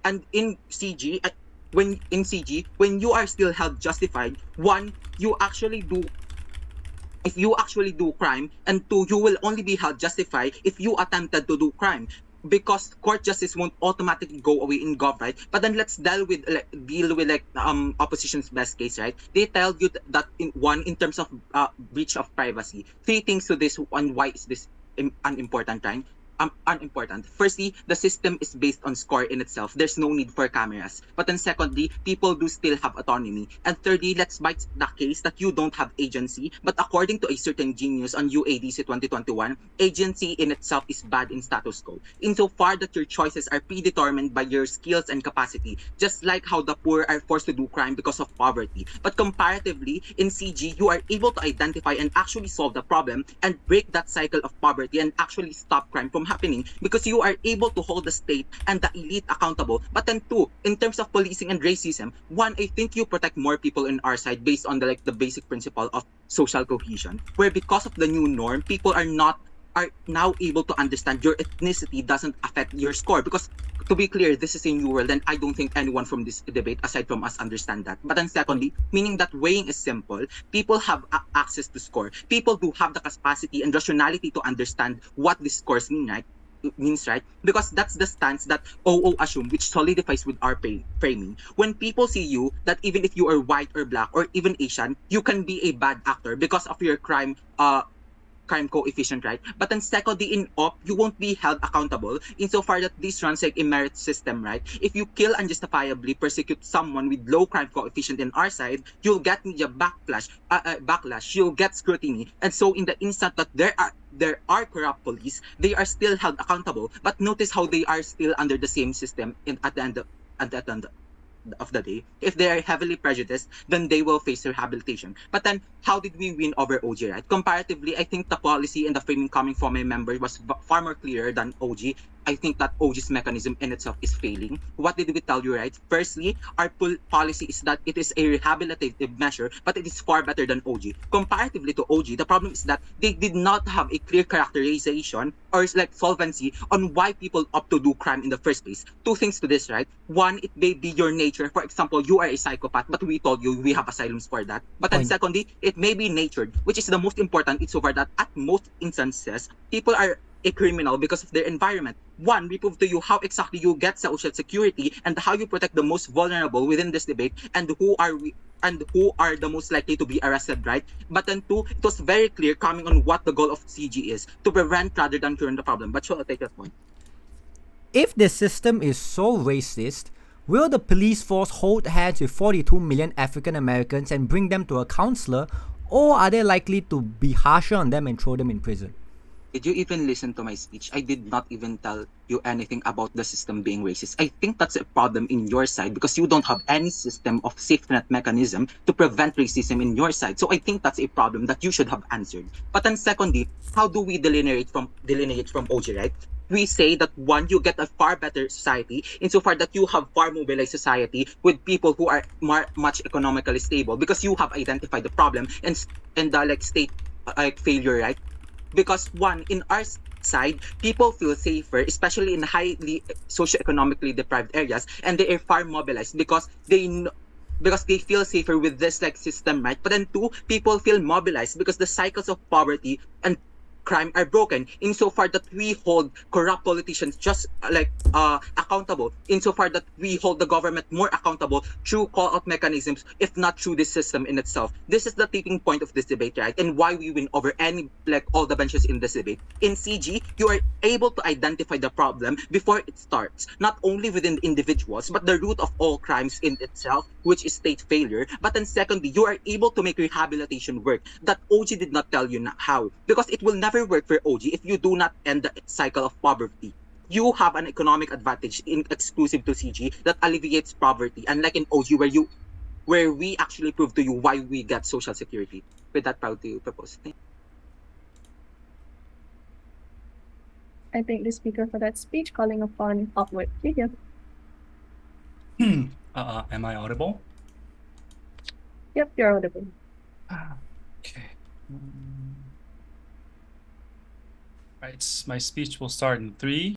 and in CG when you are still held justified, one, if you actually do crime, and two, you will only be held justified if you attempted to do crime. Because court justice won't automatically go away in gov, right? But then let's deal with opposition's best case, right? They tell you that in terms of breach of privacy, three things to this and why is this unimportant, right? Unimportant. Firstly, the system is based on score in itself. There's no need for cameras. But then secondly, people do still have autonomy. And thirdly, let's bite the case that you don't have agency. But according to a certain genius on UADC 2021, agency in itself is bad in status quo. Insofar that your choices are predetermined by your skills and capacity, just like how the poor are forced to do crime because of poverty. But comparatively, in CG, you are able to identify and actually solve the problem and break that cycle of poverty and actually stop crime from happening because you are able to hold the state and the elite accountable. But then two, in terms of policing and racism, one, I think you protect more people in our side based on the basic principle of social cohesion, where because of the new norm, people are now able to understand your ethnicity doesn't affect your score. Because to be clear, this is a new world and I don't think anyone from this debate aside from us understand that. But then secondly, meaning that weighing is simple, people have access to score. People do have the capacity and rationality to understand what these scores mean, right? Because that's the stance that OO assume, which solidifies with our framing. When people see you, that even if you are white or black or even Asian, you can be a bad actor because of your crime coefficient, right? But then secondly, in OP, you won't be held accountable insofar that this runs like a merit system, right? If you kill unjustifiably persecute someone with low crime coefficient in our side, you'll get media backlash, you'll get scrutiny. And so in the instant that there are corrupt police, they are still held accountable. But notice how they are still under the same system at the end of the day. If they are heavily prejudiced, then they will face rehabilitation. But then, how did we win over OG, right? Comparatively, I think the policy and the framing coming from a member was far more clearer than OG. I think that OG's mechanism in itself is failing. What did we tell you, right? Firstly, our policy is that it is a rehabilitative measure, but it is far better than OG. Comparatively to OG, the problem is that they did not have a clear characterization or like solvency on why people opt to do crime in the first place. Two things to this, right? One, it may be your nature. For example, you are a psychopath, but we told you we have asylums for that. But then Point. secondly, it may be natured, which is the most important. It's over that at most instances, people are a criminal because of their environment. One, we prove to you how exactly you get social security and how you protect the most vulnerable within this debate, and who are the most likely to be arrested, right? But then two, it was very clear coming on what the goal of CG is, to prevent rather than cure the problem. But I'll take that point. If the system is so racist, will the police force hold hands with 42 million African Americans and bring them to a counselor, or are they likely to be harsher on them and throw them in prison? Did you even listen to my speech? I did not even tell you anything about the system being racist. I think that's a problem in your side because you don't have any system of safety net mechanism to prevent racism in your side. So I think that's a problem that you should have answered. But then secondly, how do we delineate from OG, right? We say that one, you get a far better society insofar that you have far mobilized society with people who are much economically stable because you have identified the problem and the like state like failure, right? Because one, in our side, people feel safer, especially in highly socioeconomically deprived areas, and they are far mobilized because they feel safer with this like system, right? But then two, people feel mobilized because the cycles of poverty and crime are broken insofar that we hold corrupt politicians just accountable, insofar that we hold the government more accountable through call-out mechanisms, if not through this system in itself. This is the tipping point of this debate, right? And why we win over all the benches in this debate. In CG, you are able to identify the problem before it starts, not only within individuals, but the root of all crimes in itself, which is state failure. But then secondly, you are able to make rehabilitation work that OG did not tell you how, because it will never work for OG if you do not end the cycle of poverty. You have an economic advantage exclusive to CG that alleviates poverty, unlike in OG where we actually prove to you why we get social security. With that, proud to propose. I thank the speaker for that speech, calling upon upward figure. Am I audible? Yep, you're audible. Okay. Right, my speech will start in 3,